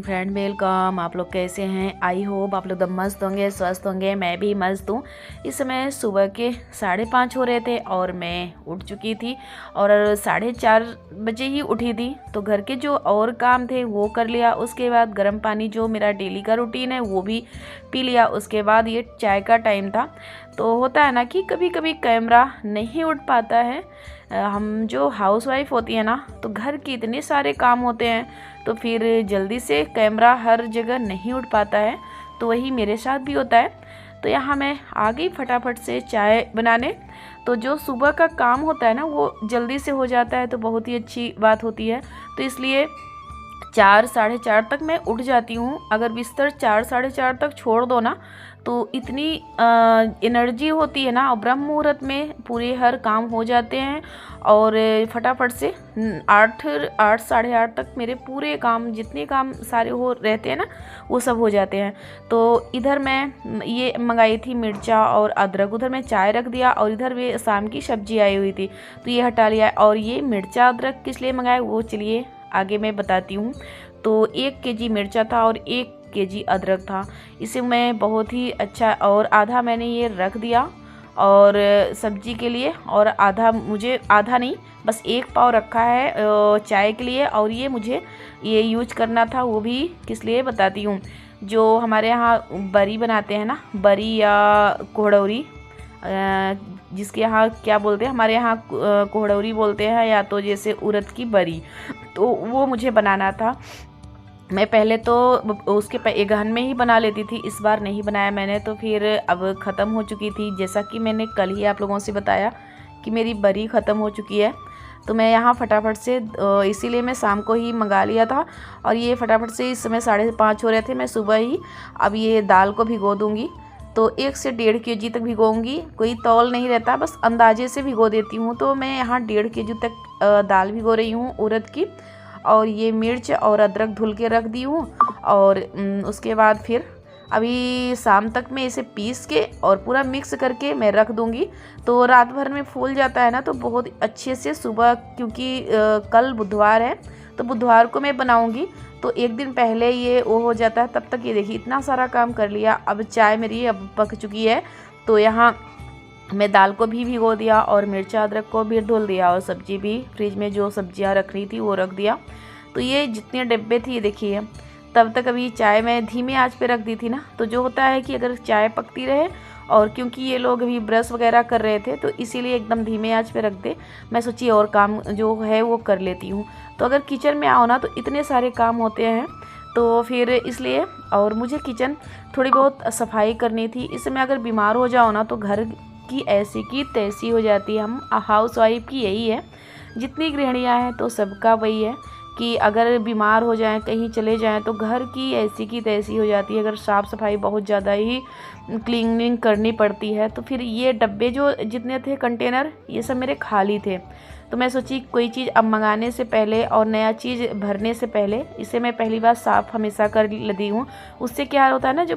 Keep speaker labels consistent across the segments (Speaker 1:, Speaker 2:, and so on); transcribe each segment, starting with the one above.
Speaker 1: Friend, welcome. आप लोग कैसे हैं? आई होप आप लोग मस्त होंगे, स्वस्थ होंगे। मैं भी मस्त हूँ। इस समय सुबह के 5:30 हो रहे थे और मैं उठ चुकी थी और 4:30 बजे ही उठी थी। तो घर के जो और काम थे वो कर लिया। उसके बाद गर्म पानी जो मेरा डेली का रूटीन है वो भी पी लिया। उसके बाद ये चाय का टाइम था। तो होता है ना कि कभी कभी कैमरा नहीं उठ पाता है। हम जो हाउसवाइफ होती है ना, तो घर के इतने सारे काम होते हैं, तो फिर जल्दी से कैमरा हर जगह नहीं उठ पाता है। तो वही मेरे साथ भी होता है। तो यहाँ मैं आ गई फटाफट से चाय बनाने। तो जो सुबह का काम होता है ना वो जल्दी से हो जाता है, तो बहुत ही अच्छी बात होती है। तो इसलिए 4 साढ़े 4 तक मैं उठ जाती हूँ। अगर बिस्तर 4 साढ़े 4 तक छोड़ दो ना, तो इतनी एनर्जी होती है ना, और ब्रह्म मुहूर्त में पूरे हर काम हो जाते हैं। और फटाफट से 8 साढ़े 8 तक मेरे पूरे काम, जितने काम सारे हो रहते हैं ना, वो सब हो जाते हैं। तो इधर मैं ये मंगाई थी मिर्चा और अदरक, उधर मैं चाय रख दिया और इधर वे शाम की सब्जी आई हुई थी तो ये हटा लिया। और ये मिर्चा अदरक किस लिए मंगाया वो चलिए आगे मैं बताती हूँ। तो 1 केजी मिर्चा था और 1 केजी अदरक था। इसे मैं बहुत ही अच्छा, और आधा मैंने ये रख दिया और सब्जी के लिए, और आधा मुझे, आधा नहीं बस 1 पाव रखा है चाय के लिए। और ये मुझे ये यूज करना था, वो भी किस लिए बताती हूँ। जो हमारे यहाँ बरी बनाते हैं ना, बरी या कोहड़ौरी, जिसके यहाँ क्या बोलते हैं, हमारे यहाँ कोहड़ौरी बोलते हैं, या तो जैसे उड़द की बरी, तो वो मुझे बनाना था। मैं पहले तो उसके एगहन में ही बना लेती थी, इस बार नहीं बनाया मैंने। तो फिर अब ख़त्म हो चुकी थी, जैसा कि मैंने कल ही आप लोगों से बताया कि मेरी बरी ख़त्म हो चुकी है। तो मैं यहाँ फटाफट से, इसीलिए मैं शाम को ही मंगा लिया था। और ये फटाफट से, इस समय 5:30 हो रहे थे, मैं सुबह ही अब ये दाल को भिगो दूँगी। तो 1 से 1.5 केजी तक भिगोऊँगी। कोई तौल नहीं रहता, बस अंदाजे से भिगो देती हूँ। तो मैं यहाँ 1.5 केजी तक दाल भिगो रही हूँ उड़द की। और ये मिर्च और अदरक धुल के रख दी हूँ। और उसके बाद फिर अभी शाम तक मैं इसे पीस के और पूरा मिक्स करके मैं रख दूँगी। तो रात भर में फूल जाता है ना, तो बहुत अच्छे से सुबह, क्योंकि कल बुधवार है तो बुधवार को मैं बनाऊँगी, तो 1 दिन पहले ये वो हो जाता है। तब तक ये देखिए इतना सारा काम कर लिया। अब चाय मेरी अब पक चुकी है। तो यहाँ मैं दाल को भी भिगो दिया और मिर्चा अदरक को भी धुल दिया, और सब्जी भी फ्रिज में जो सब्जियां रख रही थी वो रख दिया। तो ये जितने डब्बे थे ये देखिए, तब तक अभी चाय मैं धीमे आंच पे रख दी थी ना। तो जो होता है कि अगर चाय पकती रहे, और क्योंकि ये लोग अभी ब्रश वगैरह कर रहे थे, तो इसीलिए एकदम धीमे आंच पे रख दे। मैं सोची और काम जो है वो कर लेती हूँ। तो अगर किचन में आओ ना, तो इतने सारे काम होते हैं, तो फिर इसलिए। और मुझे किचन थोड़ी बहुत सफाई करनी थी। इस समय अगर बीमार हो जाओ ना, तो घर की ऐसी की तैसी हो जाती है। हम हाउस वाइफ की यही है, जितनी गृहिणियाँ हैं तो सबका वही है कि अगर बीमार हो जाएं, कहीं चले जाएं, तो घर की ऐसी की तैसी हो जाती है। अगर साफ़ सफाई बहुत ज़्यादा ही क्लीनिंग करनी पड़ती है। तो फिर ये डब्बे जो जितने थे, कंटेनर, ये सब मेरे खाली थे। तो मैं सोची कोई चीज़ अब मंगाने से पहले और नया चीज़ भरने से पहले इसे मैं पहली बार साफ़ हमेशा कर लेती हूँ। उससे क्या होता है ना, जो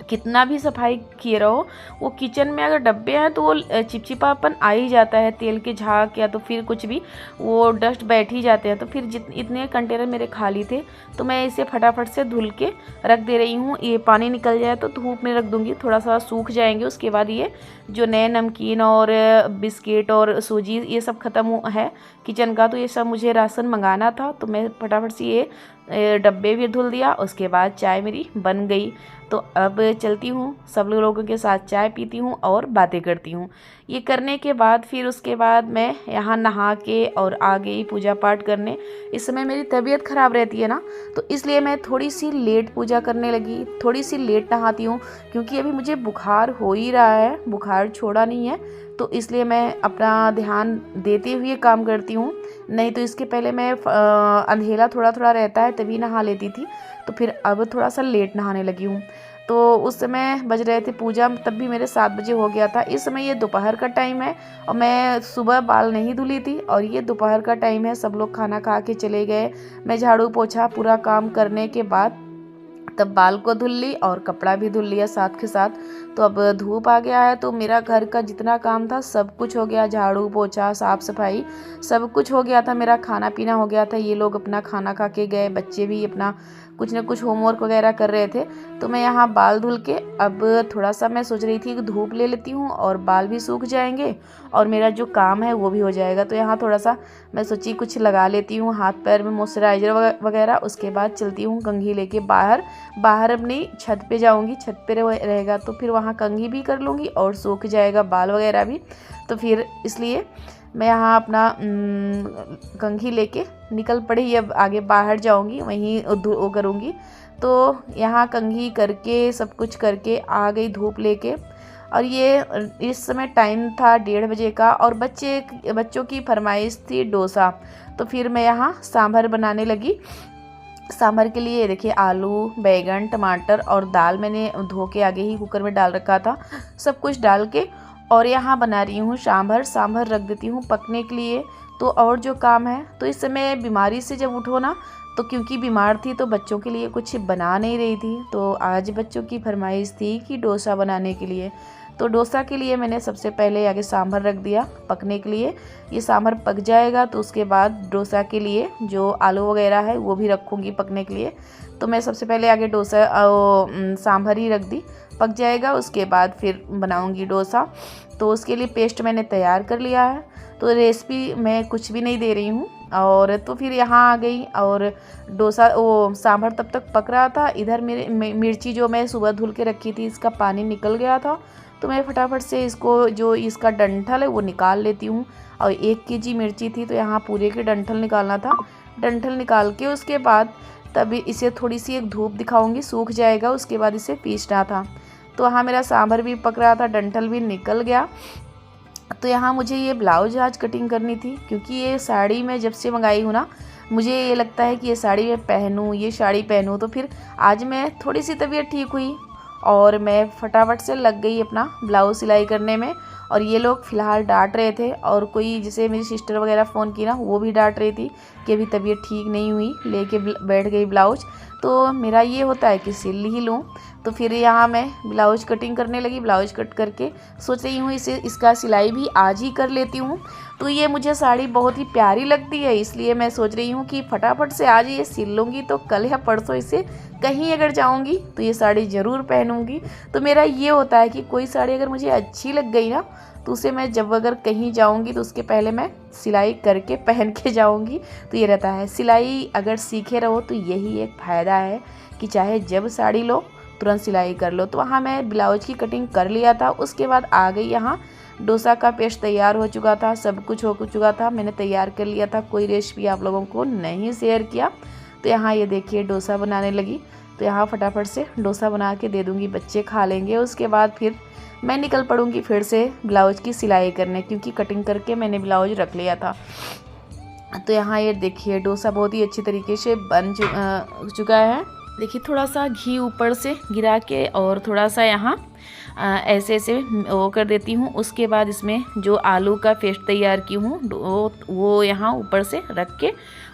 Speaker 1: कितना भी सफाई किए रहो, वो किचन में अगर डब्बे हैं तो वो चिपचिपापन आ ही जाता है, तेल के झाग या तो फिर कुछ भी, वो डस्ट बैठ ही जाते हैं। तो फिर इतने कंटेनर मेरे खाली थे, तो मैं इसे फटाफट से धुल के रख दे रही हूँ। ये पानी निकल जाए तो धूप में रख दूँगी, थोड़ा सा सूख जाएंगे। उसके बाद ये जो नए नमकीन और बिस्किट और सूजी ये सब ख़त्म है किचन का, तो ये सब मुझे राशन मंगाना था। तो मैं फटाफट से ये डब्बे भी धुल दिया। उसके बाद चाय मेरी बन गई। तो अब चलती हूँ, सब लोगों के साथ चाय पीती हूँ और बातें करती हूँ। ये करने के बाद फिर उसके बाद मैं यहाँ नहा के और आ गई पूजा पाठ करने। इस समय मेरी तबीयत ख़राब रहती है ना, तो इसलिए मैं थोड़ी सी लेट पूजा करने लगी, थोड़ी सी लेट नहाती हूँ। क्योंकि अभी मुझे बुखार हो ही रहा है, बुखार छोड़ा नहीं है, तो इसलिए मैं अपना ध्यान देते हुए काम करती हूँ। नहीं तो इसके पहले मैं अंधेरा थोड़ा थोड़ा रहता है तभी नहा लेती थी। तो फिर अब थोड़ा सा लेट नहाने लगी हूँ। तो उस समय बज रहे थे पूजा, तब भी मेरे 7 बजे हो गया था। इस समय ये दोपहर का टाइम है और मैं सुबह बाल नहीं धुली थी, और ये दोपहर का टाइम है, सब लोग खाना खा के चले गए। मैं झाड़ू पोछा पूरा काम करने के बाद तब बाल को धुल ली और कपड़ा भी धुल लिया साथ के साथ। तो अब धूप आ गया है, तो मेरा घर का जितना काम था सब कुछ हो गया, झाड़ू पोछा साफ़ सफाई सब कुछ हो गया था। मेरा खाना पीना हो गया था, ये लोग अपना खाना खा के गए, बच्चे भी अपना कुछ ना कुछ होमवर्क वगैरह कर रहे थे। तो मैं यहाँ बाल धुल के अब थोड़ा सा मैं सोच रही थी कि धूप ले लेती हूँ और बाल भी सूख जाएंगे और मेरा जो काम है वो भी हो जाएगा। तो यहाँ थोड़ा सा मैं सोची कुछ लगा लेती हूँ हाथ पैर में, मॉइस्चराइज़र वगैरह। उसके बाद चलती हूँ कंघी लेके बाहर अपनी छत पे जाऊँगी। छत पे रहेगा तो फिर वहाँ कंघी भी कर लूँगी और सूख जाएगा बाल वगैरह भी। तो फिर इसलिए मैं यहाँ अपना कंघी लेके निकल पड़ी। अब आगे बाहर जाऊँगी, वहीं वो करूँगी। तो यहाँ कंघी करके सब कुछ करके आ गई धूप लेके। और ये इस समय टाइम था 1:30 बजे का और बच्चों की फरमाइश थी डोसा। तो फिर मैं यहाँ सांभर बनाने लगी। सांभर के लिए देखिए आलू, बैंगन, टमाटर और दाल मैंने धो के आगे ही कुकर में डाल रखा था, सब कुछ डाल के। और यहाँ बना रही हूँ सांभर रख देती हूँ पकने के लिए। तो और जो काम है, तो इस समय बीमारी से जब उठो ना, तो क्योंकि बीमार थी तो बच्चों के लिए कुछ बना नहीं रही थी। तो आज बच्चों की फरमाइश थी कि डोसा बनाने के लिए। तो डोसा के लिए मैंने सबसे पहले आगे सांभर रख दिया पकने के लिए। ये सांभर पक जाएगा तो उसके बाद डोसा के लिए जो आलू वगैरह है वो भी रखूँगी पकने के लिए। तो मैं सबसे पहले आगे सांभर ही रख दी, पक जाएगा उसके बाद फिर बनाऊँगी डोसा। तो उसके लिए पेस्ट मैंने तैयार कर लिया है। तो रेसिपी मैं कुछ भी नहीं दे रही हूँ। और तो फिर यहाँ आ गई और सांभर तब तक पक रहा था। इधर मेरे मिर्ची जो मैं सुबह धुल के रखी थी, इसका पानी निकल गया था। तो मैं फटाफट से इसका डंठल है वो निकाल लेती हूँ। और 1 केजी मिर्ची थी तो यहाँ पूरे के डंठल निकालना था। डंठल निकाल के उसके बाद तभी इसे थोड़ी सी एक धूप दिखाऊंगी, सूख जाएगा, उसके बाद इसे पीसना था। तो यहाँ मेरा सांभर भी पक रहा था, डंठल भी निकल गया। तो यहाँ मुझे ये ब्लाउज आज कटिंग करनी थी, क्योंकि ये साड़ी मैं जब से मंगाई हूँ ना, मुझे ये लगता है कि ये साड़ी मैं पहनूँ, ये साड़ी पहनूँ। तो फिर आज मैं थोड़ी सी तबीयत ठीक हुई और मैं फटाफट से लग गई अपना ब्लाउज़ सिलाई करने में। और ये लोग फ़िलहाल डांट रहे थे, और कोई जैसे मेरी सिस्टर वगैरह फ़ोन की ना, वो भी डांट रही थी कि अभी तबीयत ठीक नहीं हुई, लेके बैठ गई ब्लाउज। तो मेरा ये होता है कि सिल ही लूँ। तो फिर यहाँ मैं ब्लाउज कटिंग करने लगी। ब्लाउज कट करके सोच रही हूँ इसका सिलाई भी आज ही कर लेती हूँ। तो ये मुझे साड़ी बहुत ही प्यारी लगती है, इसलिए मैं सोच रही हूँ कि फटाफट से आज ये सिल लूँगी, तो कल या परसों इसे कहीं अगर जाऊँगी तो ये साड़ी ज़रूर पहनूँगी। तो मेरा ये होता है कि कोई साड़ी अगर मुझे अच्छी लग गई ना, तो उसे मैं जब अगर कहीं जाऊँगी तो उसके पहले मैं सिलाई करके पहन के जाऊँगी। तो ये रहता है, सिलाई अगर सीखे रहो तो यही एक फ़ायदा है कि चाहे जब साड़ी लो तुरंत सिलाई कर लो। तो वहाँ मैं ब्लाउज की कटिंग कर लिया था। उसके बाद आ गई यहाँ, डोसा का पेस्ट तैयार हो चुका था, सब कुछ हो चुका था, मैंने तैयार कर लिया था। कोई रेसिपी आप लोगों को नहीं शेयर किया। तो यहाँ ये देखिए डोसा बनाने लगी। तो यहाँ फटाफट से डोसा बना के दे दूँगी, बच्चे खा लेंगे। उसके बाद फिर मैं निकल पड़ूँगी फिर से ब्लाउज की सिलाई करने, क्योंकि कटिंग करके मैंने ब्लाउज रख लिया था। तो यहाँ ये देखिए डोसा बहुत ही अच्छी तरीके से बन चुका है। देखिए थोड़ा सा घी ऊपर से गिरा के और थोड़ा सा यहाँ ऐसे ऐसे वो कर देती हूँ। उसके बाद इसमें जो आलू का पेस्ट तैयार की हूँ वो यहाँ ऊपर से रख के,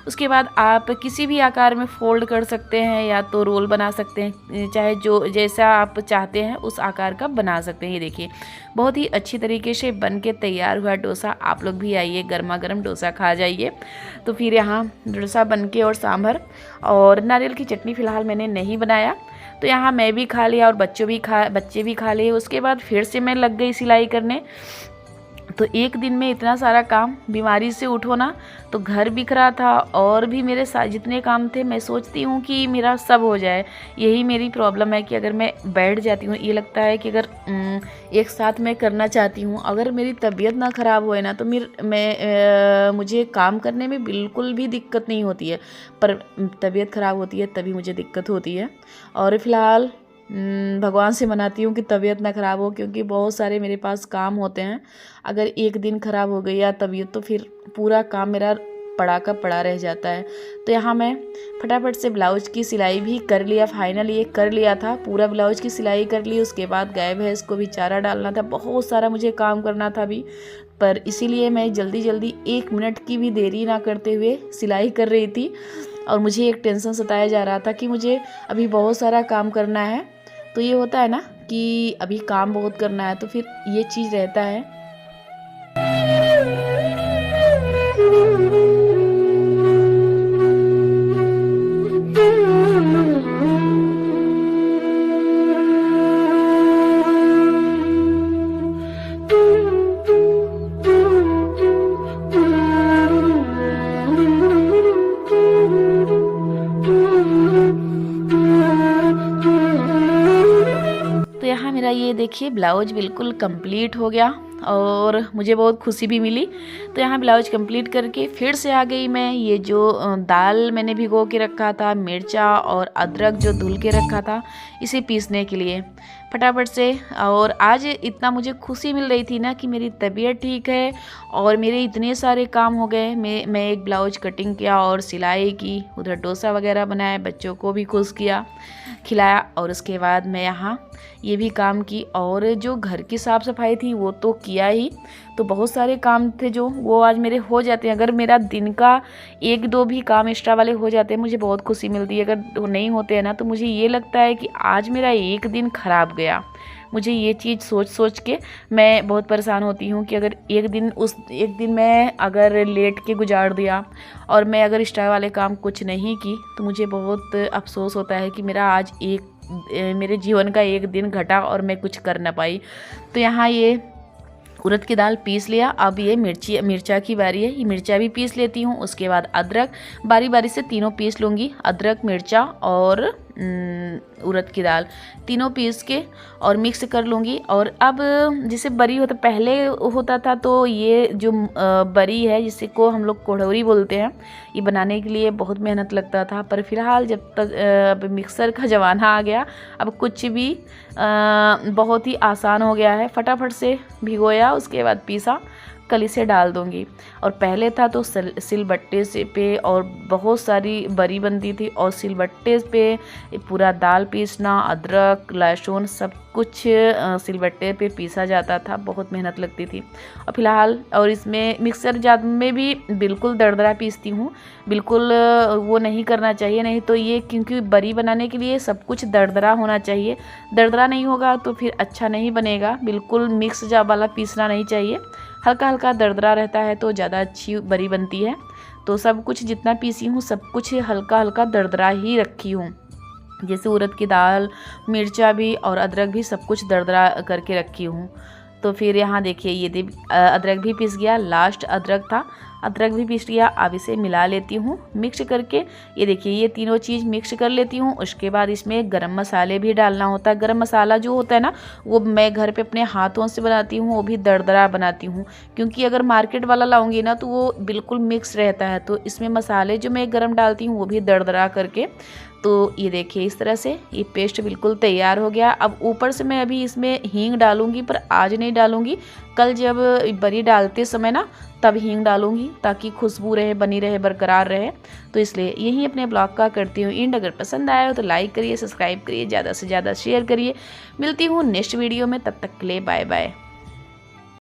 Speaker 1: उसके बाद आप किसी भी आकार में फ़ोल्ड कर सकते हैं, या तो रोल बना सकते हैं, चाहे जो जैसा आप चाहते हैं उस आकार का बना सकते हैं। ये देखिए बहुत ही अच्छी तरीके से बन के तैयार हुआ डोसा। आप लोग भी आइए, गर्मा गर्म डोसा खा जाइए। तो फिर यहाँ डोसा बन के और सांभर और नारियल की चटनी फ़िलहाल मैंने नहीं बनाया। तो यहाँ मैं भी खा लिया और बच्चे भी खा लिए। उसके बाद फिर से मैं लग गई सिलाई करने। तो एक दिन में इतना सारा काम, बीमारी से उठो ना तो घर बिख रहा था, और भी मेरे साथ जितने काम थे मैं सोचती हूँ कि मेरा सब हो जाए। यही मेरी प्रॉब्लम है कि अगर मैं बैठ जाती हूँ, ये लगता है कि अगर एक साथ मैं करना चाहती हूँ, अगर मेरी तबीयत ना ख़राब होए ना तो मुझे काम करने में बिल्कुल भी दिक्कत नहीं होती है, पर तबीयत ख़राब होती है तभी मुझे दिक्कत होती है। और फ़िलहाल भगवान से मनाती हूँ कि तबीयत ना ख़राब हो, क्योंकि बहुत सारे मेरे पास काम होते हैं। अगर एक दिन ख़राब हो गई या तबीयत, तो फिर पूरा काम मेरा पड़ा का पड़ा रह जाता है। तो यहाँ मैं फटाफट से ब्लाउज की सिलाई भी कर लिया, फाइनली ये कर लिया था, पूरा ब्लाउज की सिलाई कर ली। उसके बाद गाय भैंस को भी चारा डालना था, बहुत सारा मुझे काम करना था अभी, पर इसीलिए मैं जल्दी जल्दी 1 मिनट की भी देरी ना करते हुए सिलाई कर रही थी। और मुझे एक टेंशन सताया जा रहा था कि मुझे अभी बहुत सारा काम करना है। तो ये होता है ना कि अभी काम बहुत करना है, तो फिर ये चीज़ रहता है। मेरा ये देखिए ब्लाउज बिल्कुल कंप्लीट हो गया और मुझे बहुत खुशी भी मिली। तो यहाँ ब्लाउज कंप्लीट करके फिर से आ गई मैं। ये जो दाल मैंने भिगो के रखा था, मिर्चा और अदरक जो धुल के रखा था, इसे पीसने के लिए फटाफट से। और आज इतना मुझे खुशी मिल रही थी ना कि मेरी तबीयत ठीक है और मेरे इतने सारे काम हो गए। मैं एक ब्लाउज कटिंग किया और सिलाई की, उधर डोसा वगैरह बनाया, बच्चों को भी खुश किया, खिलाया। और उसके बाद मैं यहाँ ये भी काम की और जो घर की साफ़ सफाई थी वो तो किया ही। तो बहुत सारे काम थे जो वो आज मेरे हो जाते हैं। अगर मेरा दिन का 1-2 भी काम एक्स्ट्रा वाले हो जाते हैं मुझे बहुत खुशी मिलती है। अगर वो नहीं होते हैं ना तो मुझे ये लगता है कि आज मेरा एक दिन ख़राब गया। मुझे ये चीज़ सोच के मैं बहुत परेशान होती हूँ कि अगर एक दिन मैं अगर लेट के गुजार दिया और मैं अगर एक्स्ट्रा वाले काम कुछ नहीं की तो मुझे बहुत अफसोस होता है कि मेरे जीवन का एक दिन घटा और मैं कुछ कर ना पाई। तो यहाँ ये उड़द की दाल पीस लिया। अब ये मिर्चा की बारी है, ये मिर्चा भी पीस लेती हूँ। उसके बाद अदरक बारी बारी से तीनों पीस लूँगी, अदरक, मिर्चा और उड़द की दाल तीनों पीस के और मिक्स कर लूँगी। और अब जैसे बरी होता पहले होता था तो ये जो बरी है जिसे को हम लोग कोढ़ौरी बोलते हैं, ये बनाने के लिए बहुत मेहनत लगता था। पर फिलहाल जब तक अब मिक्सर का ज़माना आ गया, अब कुछ भी बहुत ही आसान हो गया है। फटाफट से भिगोया, उसके बाद पीसा, कली से डाल दूंगी। और पहले था तो सिलबट्टे से पे और बहुत सारी बरी बनती थी और सिलबट्टे पे पूरा दाल पीसना, अदरक, लहसुन सब कुछ सिलबट्टे पे पीसा जाता था, बहुत मेहनत लगती थी। और फिलहाल और इसमें मिक्सर जार में भी बिल्कुल दरदरा पीसती हूँ, बिल्कुल वो नहीं करना चाहिए। नहीं तो ये क्योंकि बरी बनाने के लिए सब कुछ दरदरा होना चाहिए, दरदरा नहीं होगा तो फिर अच्छा नहीं बनेगा। बिल्कुल मिक्स जार वाला पीसना नहीं चाहिए, हल्का हल्का दरदरा रहता है तो ज़्यादा अच्छी बरी बनती है। तो सब कुछ जितना पीसी हूँ सब कुछ हल्का हल्का दरदरा ही रखी हूँ। जैसे उड़द की दाल, मिर्चा भी और अदरक भी सब कुछ दरदरा करके रखी हूँ। तो फिर यहाँ देखिए ये अदरक भी पीस गया, लास्ट अदरक था, अदरक भी पीस लिया। अब इसे मिला लेती हूँ मिक्स करके। ये देखिए ये तीनों चीज़ मिक्स कर लेती हूँ। उसके बाद इसमें गरम मसाले भी डालना होता है। गरम मसाला जो होता है ना वो मैं घर पे अपने हाथों से बनाती हूँ, वो भी दरदरा बनाती हूँ, क्योंकि अगर मार्केट वाला लाऊंगी ना तो वो बिल्कुल मिक्स रहता है। तो इसमें मसाले जो मैं गरम डालती हूँ वो भी दरदरा करके। तो ये देखिए इस तरह से ये पेस्ट बिल्कुल तैयार हो गया। अब ऊपर से मैं अभी इसमें हींग डालूंगी, पर आज नहीं डालूंगी, कल जब बरी डालते समय ना तब हींग डालूंगी ताकि खुशबू रहे, बनी रहे, बरकरार रहे। तो इसलिए यही अपने ब्लॉग का करती हूँ एंड। अगर पसंद आया हो तो लाइक करिए, सब्सक्राइब करिए, ज़्यादा से ज़्यादा शेयर करिए। मिलती हूँ नेक्स्ट वीडियो में, तब तक के लिए बाय बाय।